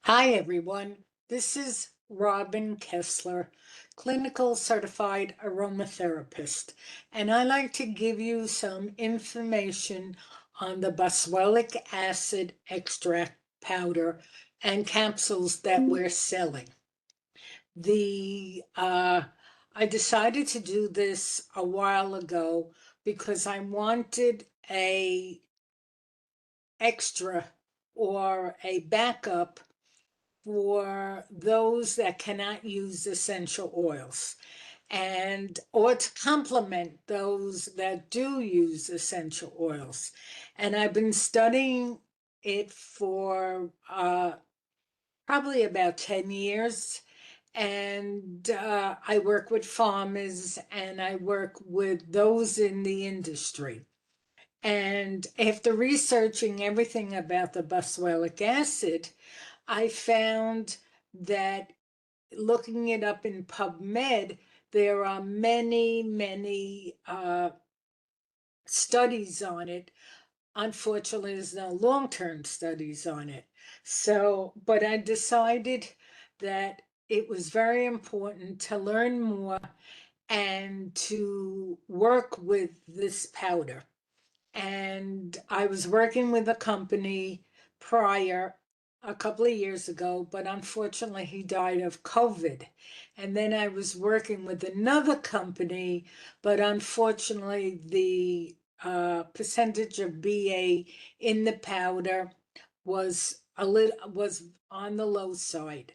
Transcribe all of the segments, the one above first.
Hi, everyone. This is Robin Kessler, clinical certified aromatherapist, and I like to give you some information on the Boswellic Acid Extract Powder and capsules that we're selling. I decided to do this a while ago because I wanted a extra or a backup for those that cannot use essential oils and or to complement those that do use essential oils. And I've been studying it for probably about 10 years. And I work with farmers and I work with those in the industry. And after researching everything about the boswellic acid, I found that looking it up in PubMed, there are many studies on it. Unfortunately, there's no long-term studies on it. So, but I decided that it was very important to learn more and to work with this powder. And I was working with a company prior a couple of years ago, but unfortunately he died of COVID. And then I was working with another company, but unfortunately the percentage of BA in the powder was on the low side.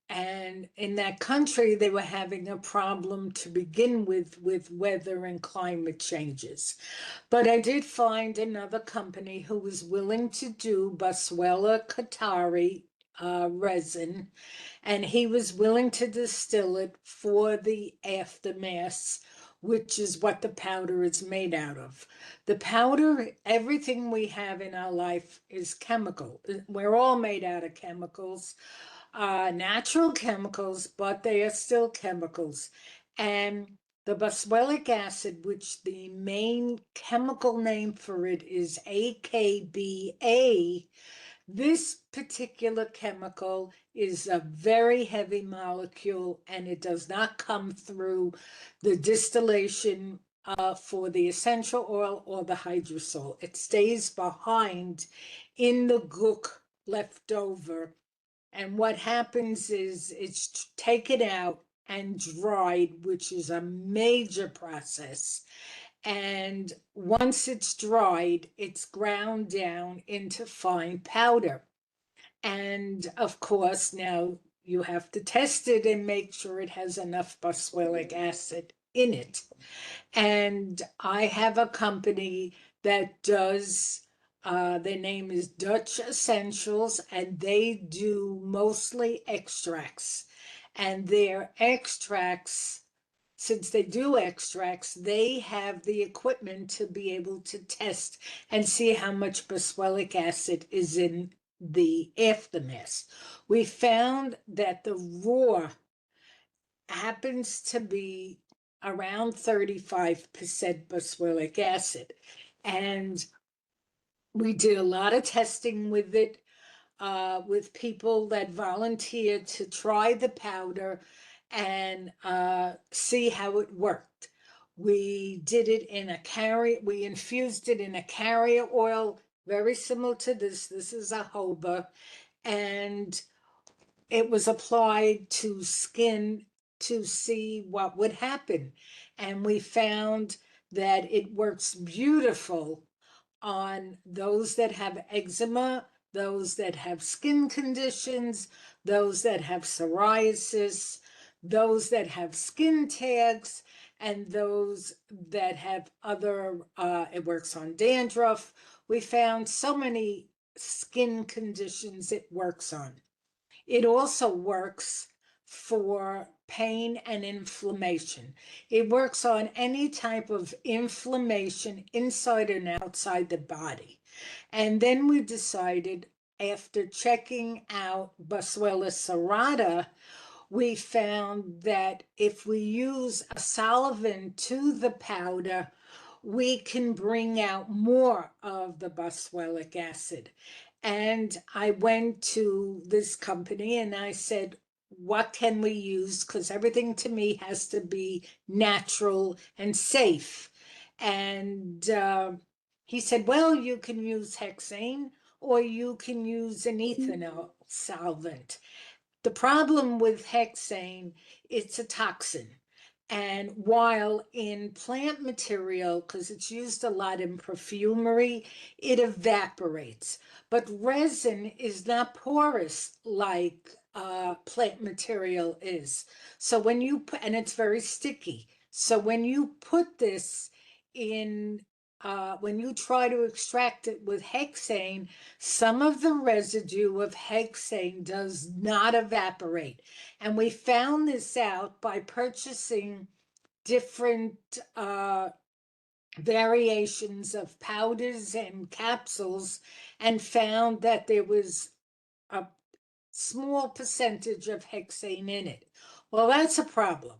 And in that country, they were having a problem to begin with weather and climate changes. But I did find another company who was willing to do Boswellia carteri resin, and he was willing to distill it for the aftermath, which is what the powder is made out of. The powder, everything we have in our life is chemical. We're all made out of chemicals, natural chemicals, but they are still chemicals. And the boswellic acid, which the main chemical name for it is AKBA, this particular chemical is a very heavy molecule and it does not come through the distillation for the essential oil or the hydrosol. It stays behind in the gook left over, and what happens is it's taken out and dried, which is a major process. And once it's dried, it's ground down into fine powder. And of course, now you have to test it and make sure it has enough boswellic acid in it. And I have a company that does, their name is Dutch Essentials, and they do mostly extracts. And their extracts, since they do extracts, they have the equipment to be able to test and see how much boswellic acid is in the aftermath. We found that the raw happens to be around 35% boswellic acid. And we did a lot of testing with it, with people that volunteered to try the powder and see how it worked. We did it in a carrier, we infused it in a carrier oil, very similar to this. This is a jojoba, and it was applied to skin to see what would happen. And we found that it works beautiful on those that have eczema, those that have skin conditions, those that have psoriasis, those that have skin tags, and those that have other, it works on dandruff. We found so many skin conditions it works on. It also works for pain and inflammation. It works on any type of inflammation inside and outside the body. And then we decided, after checking out Boswellia serrata, we found that if we use a solvent to the powder, we can bring out more of the boswellic acid. And I went to this company and I said, what can we use? Because everything to me has to be natural and safe. And he said, well, you can use hexane or you can use an ethanol solvent. The problem with hexane, it's a toxin. And while in plant material, because it's used a lot in perfumery, it evaporates. But resin is not porous like plant material is. So when you put, and it's very sticky. So when you put this in, when you try to extract it with hexane, some of the residue of hexane does not evaporate. And we found this out by purchasing different variations of powders and capsules and found that there was a small percentage of hexane in it. Well, that's a problem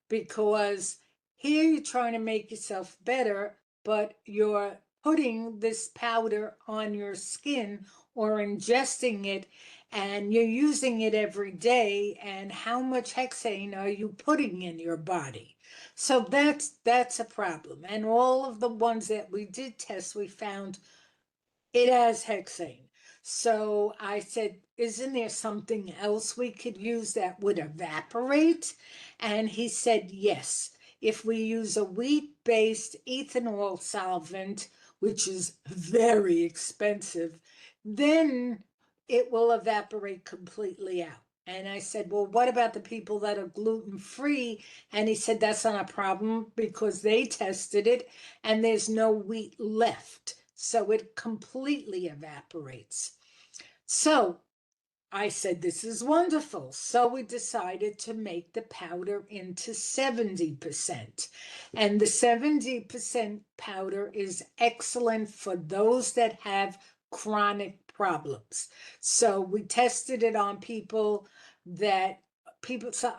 because here you're trying to make yourself better, but you're putting this powder on your skin or ingesting it and you're using it every day. And how much hexane are you putting in your body? So that's a problem. And all of the ones that we did test, we found it has hexane. So I said, isn't there something else we could use that would evaporate? And he said, yes. If we use a wheat-based ethanol solvent, which is very expensive, then it will evaporate completely out. And I said, well, what about the people that are gluten-free? And he said, that's not a problem because they tested it and there's no wheat left. So it completely evaporates. So I said, this is wonderful. So we decided to make the powder into 70%. And the 70% powder is excellent for those that have chronic problems. So we tested it on people that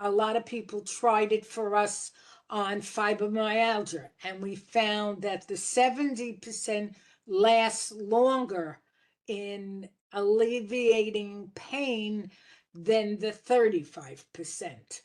a lot of people tried it for us on fibromyalgia. And we found that the 70% lasts longer in alleviating pain than the 35%.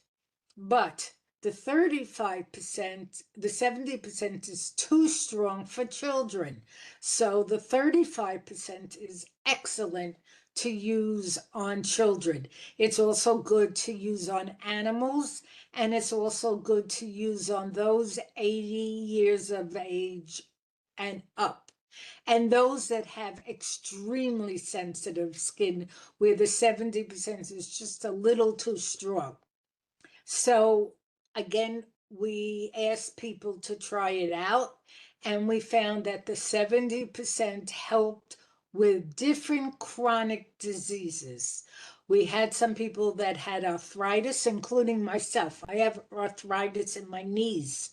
But the 35%, the 70% is too strong for children. So the 35% is excellent to use on children. It's also good to use on animals, and it's also good to use on those 80 years of age and up. And those that have extremely sensitive skin, where the 70% is just a little too strong. So again, we asked people to try it out, and we found that the 70% helped with different chronic diseases. We had some people that had arthritis, including myself. I have arthritis in my knees,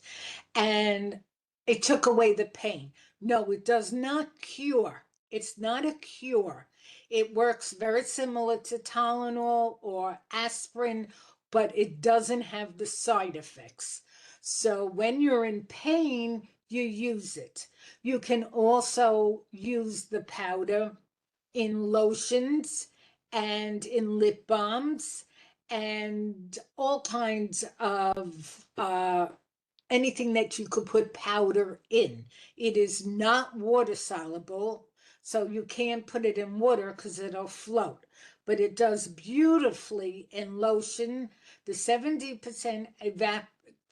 and it took away the pain. No, it does not cure. It's not a cure. It works very similar to Tylenol or aspirin, but it doesn't have the side effects. So when you're in pain, you use it. You can also use the powder in lotions and in lip balms and all kinds of anything that you could put powder in. It is not water soluble, so you can't put it in water because it'll float. But it does beautifully in lotion. The 70%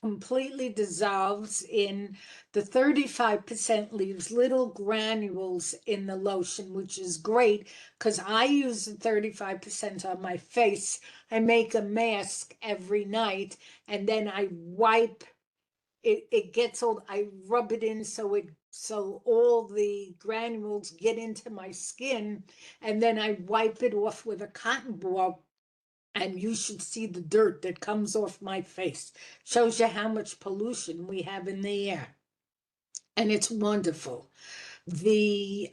completely dissolves in, the 35% leaves little granules in the lotion, which is great because I use the 35% on my face. I make a mask every night and then I wipe it gets old. I rub it in so all the granules get into my skin, and then I wipe it off with a cotton ball, and you should see the dirt that comes off my face. Shows you how much pollution we have in the air. And it's wonderful. The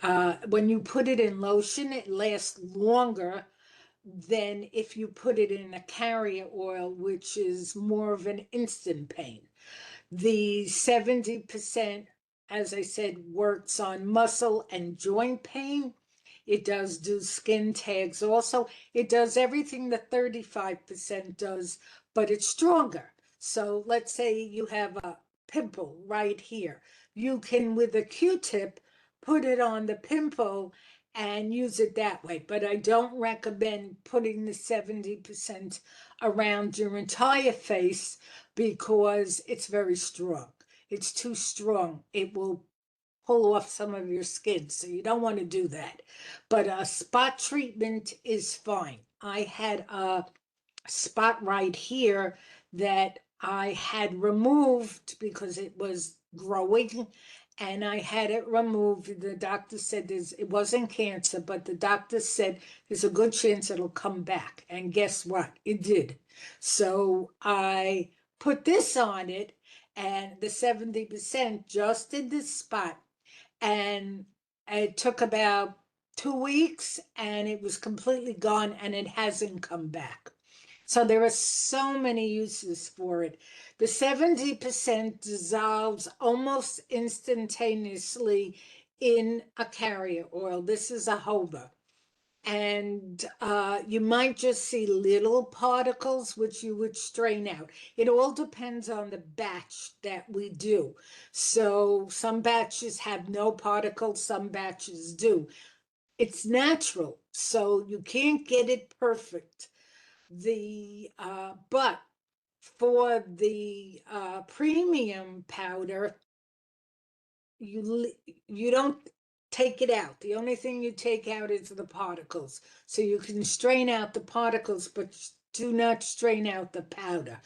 when you put it in lotion, it lasts longer than if you put it in a carrier oil, which is more of an instant pain. The 70%, as I said, works on muscle and joint pain. It does do skin tags also. It does everything the 35% does, but it's stronger. So let's say you have a pimple right here. You can, with a Q-tip, put it on the pimple and use it that way. But I don't recommend putting the 70% around your entire face because it's very strong. It's too strong. It will pull off some of your skin, so you don't want to do that. But a spot treatment is fine. I had a spot right here that I had removed because it was growing, and I had it removed. The doctor said it wasn't cancer, but the doctor said there's a good chance it'll come back. And guess what? It did. So I put this on it, and the 70% just in this spot, and it took about 2 weeks and it was completely gone, and it hasn't come back. So there are so many uses for it. The 70% dissolves almost instantaneously in a carrier oil. This is a jojoba. And you might just see little particles, which you would strain out. It all depends on the batch that we do. So some batches have no particles, some batches do. It's natural, so you can't get it perfect. But for the premium powder, you don't take it out. The only thing you take out is the particles. So you can strain out the particles, but do not strain out the powder.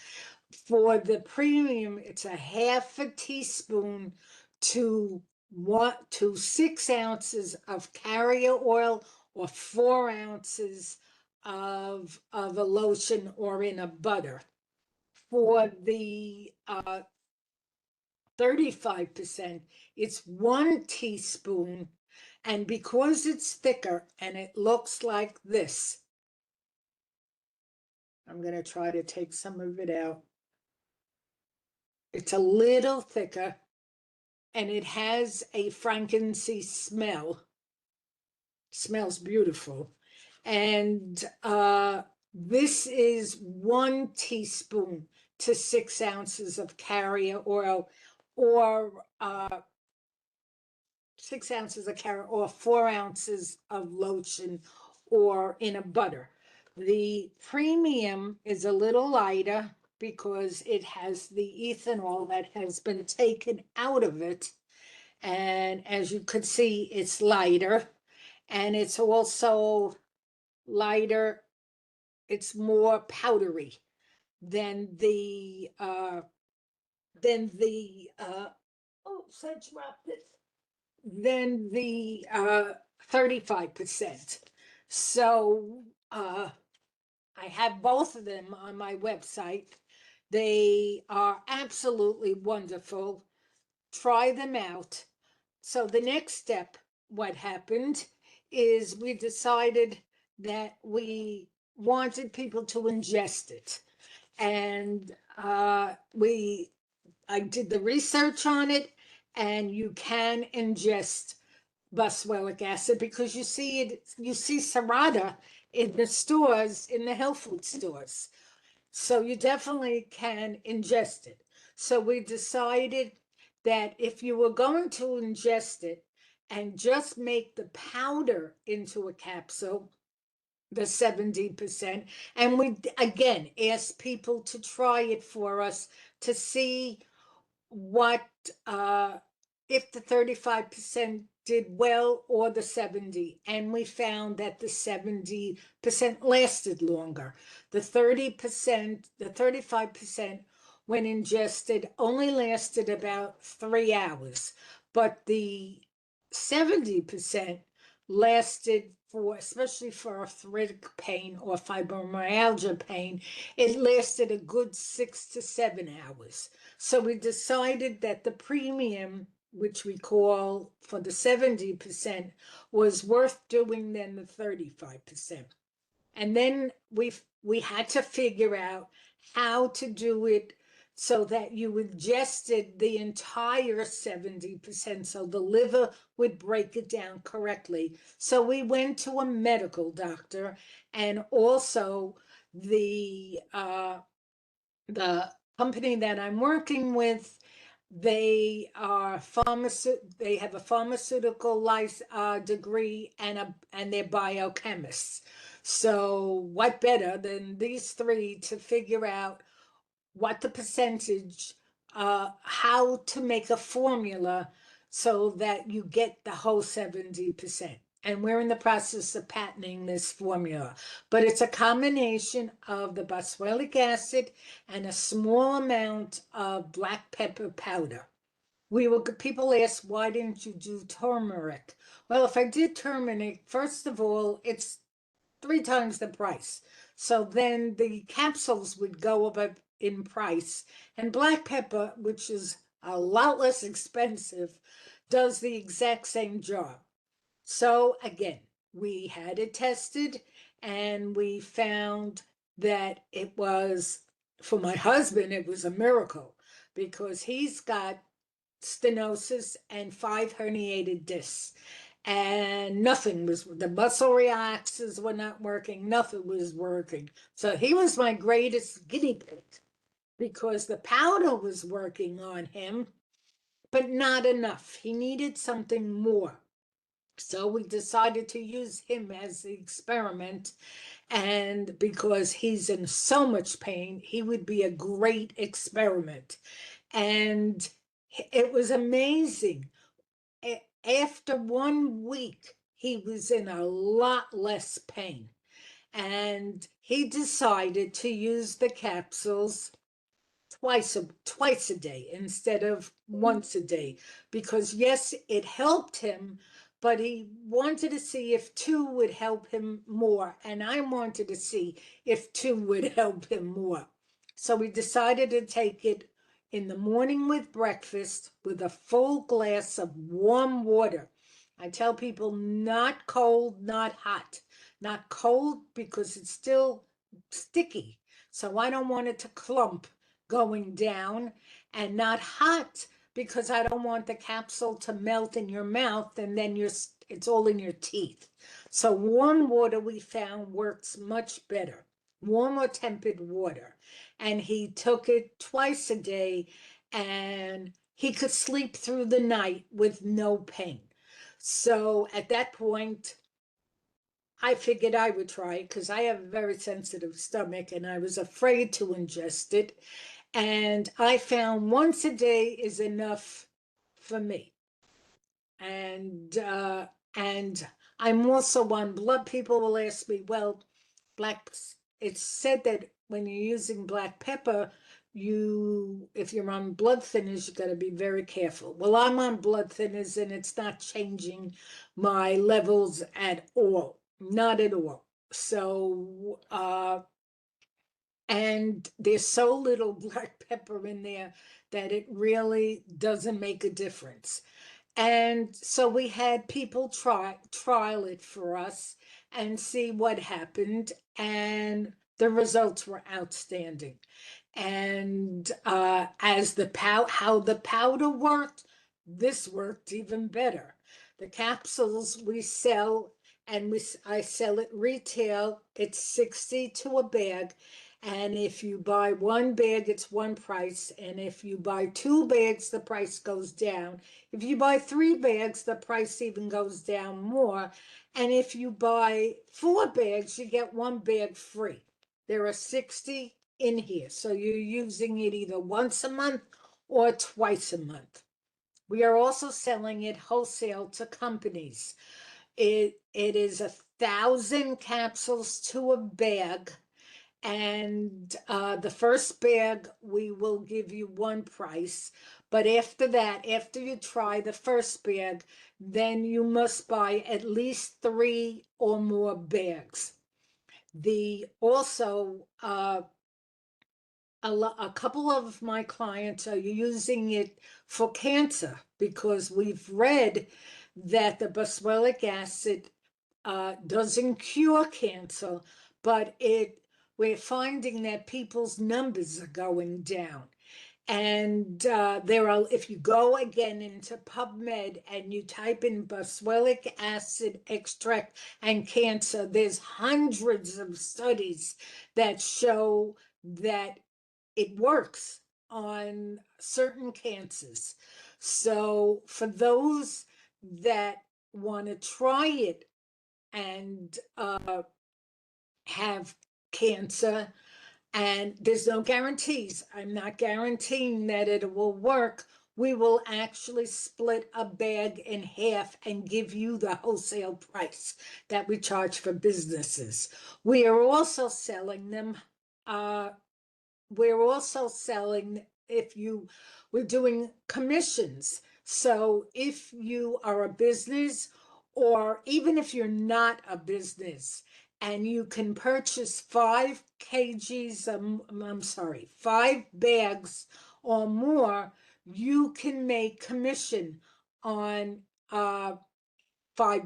For the premium, it's a half a teaspoon to 6 ounces of carrier oil, or 4 ounces of a lotion, or in a butter. For the 35%, it's 1 teaspoon. And because it's thicker and it looks like this, I'm going to try to take some of it out. It's a little thicker, and it has a frankincense smell. Smells beautiful. And this is 1 teaspoon to 6 ounces of carrier oil, or 6 ounces of carrier, or 4 ounces of lotion, or in a butter. The premium is a little lighter because it has the ethanol that has been taken out of it. And as you could see, it's lighter, and it's also lighter. It's more powdery than the oh, I dropped it. Than the 35%. So I have both of them on my website. They are absolutely wonderful. Try them out. So the next step, what happened is we decided that we wanted people to ingest it. And I did the research on it, and you can ingest Boswellic acid because you see Serrata in the stores, in the health food stores. So you definitely can ingest it. So we decided that if you were going to ingest it and just make the powder into a capsule, the 70%, and we again asked people to try it for us to see what if the 35% did well or the 70, and we found that the 70% lasted longer. The 35% when ingested only lasted about 3 hours, but the 70% lasted for, especially for arthritic pain or fibromyalgia pain, it lasted a good 6 to 7 hours. So we decided that the premium, which we call for the 70%, was worth doing than the 35%. And then we had to figure out how to do it so that you ingested the entire 70%, so the liver would break it down correctly. So we went to a medical doctor, and also the company that I'm working with, they have a pharmaceutical degree and they're biochemists. So what better than these three to figure out what the percentage, how to make a formula so that you get the whole 70%. And we're in the process of patenting this formula. But it's a combination of the boswellic acid and a small amount of black pepper powder. People ask, why didn't you do turmeric? Well, if I did turmeric, first of all, it's 3 times the price. So then the capsules would go up in price. And black pepper, which is a lot less expensive, does the exact same job. So again, we had it tested and we found that it was, for my husband, it was a miracle because he's got stenosis and 5 herniated discs. And nothing was, the muscle relaxers were not working, nothing was working. So he was my greatest guinea pig because the powder was working on him, but not enough. He needed something more. So we decided to use him as the experiment. And because he's in so much pain, he would be a great experiment. And it was amazing. After 1 week, he was in a lot less pain. And he decided to use the capsules twice a day instead of once a day, because yes, it helped him, but he wanted to see if 2 would help him more, and I wanted to see if 2 would help him more. So we decided to take it in the morning with breakfast with a full glass of warm water. I tell people not cold, not hot. Not cold because it's still sticky, so I don't want it to clump going down, and not hot because I don't want the capsule to melt in your mouth and then it's all in your teeth. So warm water we found works much better, warm or tempered water. And he took it twice a day and he could sleep through the night with no pain. So at that point, I figured I would try it because I have a very sensitive stomach and I was afraid to ingest it. And I found once a day is enough for me. And I'm also on blood. People will ask me, well, black, it's said that when you're using black pepper, if you're on blood thinners, you got to be very careful. Well, I'm on blood thinners and it's not changing my levels at all, not at all. So and there's so little black pepper in there that it really doesn't make a difference. And so we had people trial it for us and see what happened, and the results were outstanding. And as how the powder worked, this worked even better. The capsules we sell, and I sell it retail. It's 60 to a bag. And if you buy 1 bag, it's one price. And if you buy 2 bags, the price goes down. If you buy 3 bags, the price even goes down more. And if you buy 4 bags, you get 1 bag free. There are 60 in here. So you're using it either once a month or twice a month. We are also selling it wholesale to companies. It is 1,000 capsules to a bag. And the first bag, we will give you one price. But after that, after you try the first bag, then you must buy at least 3 or more bags. A couple of my clients are using it for cancer because we've read that the boswellic acid doesn't cure cancer, but we're finding that people's numbers are going down. And if you go again into PubMed and you type in Boswellic acid extract and cancer, there's hundreds of studies that show that it works on certain cancers. So for those that want to try it and have cancer, and there's no guarantees. I'm not guaranteeing that it will work. We will actually split a bag in half and give you the wholesale price that we charge for businesses. We are also selling them. We're also selling, we're doing commissions. So if you are a business, or even if you're not a business, and you can purchase 5 kgs, I'm sorry, 5 bags or more, you can make commission on 5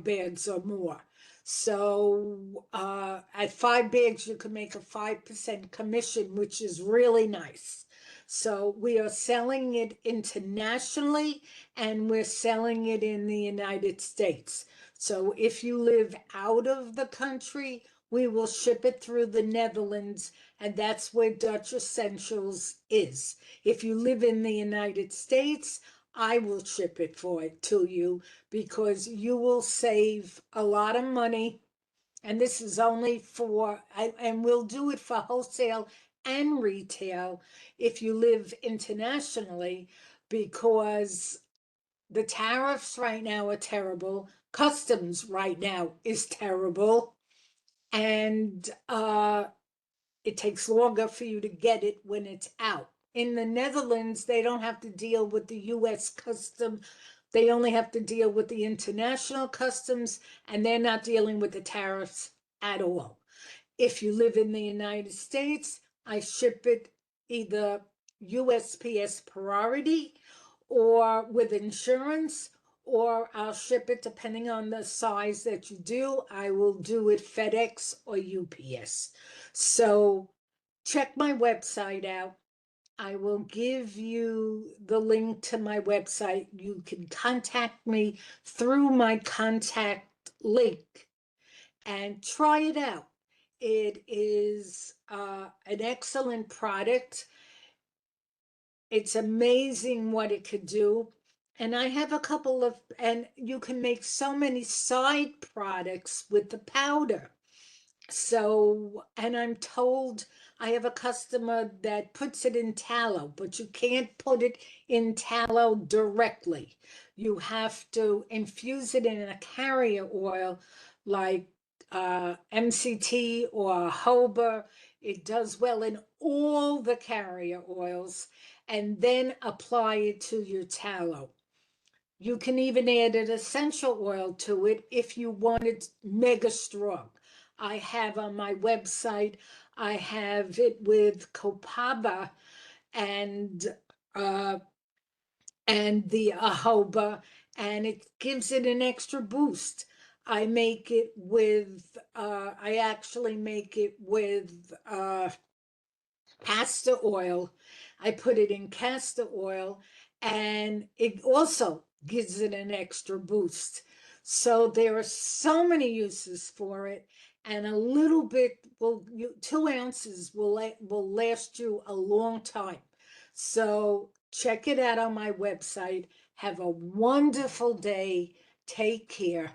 bags or more. So at 5 bags, you can make a 5% commission, which is really nice. So we are selling it internationally, and we're selling it in the United States. So if you live out of the country, we will ship it through the Netherlands, and that's where Dutch Essentials is. If you live in the United States, I will ship it to you, because you will save a lot of money. And this is only and we'll do it for wholesale and retail if you live internationally, because the tariffs right now are terrible. Customs right now is terrible. And it takes longer for you to get it when it's out. In the Netherlands, they don't have to deal with the US custom. They only have to deal with the international customs, and they're not dealing with the tariffs at all. If you live in the United States, I ship it either USPS priority or with insurance, or I'll ship it depending on the size that you do. I will do it FedEx or UPS. So check my website out. I will give you the link to my website. You can contact me through my contact link and try it out. It is an excellent product. It's amazing what it could do. And I have a couple of, and you can make so many side products with the powder. So, and I'm told I have a customer that puts it in tallow, but you can't put it in tallow directly. You have to infuse it in a carrier oil like MCT or jojoba. It does well in all the carrier oils, and then apply it to your tallow. You can even add an essential oil to it if you want it mega strong. I have on my website, I have it with copaiba and uh, the jojoba, and it gives it an extra boost. I make it with, I actually make it with castor oil. I put it in castor oil, and it also gives it an extra boost. So there are so many uses for it, and a little bit 2 ounces will last you a long time. So check it out on my website. Have a wonderful day. Take care.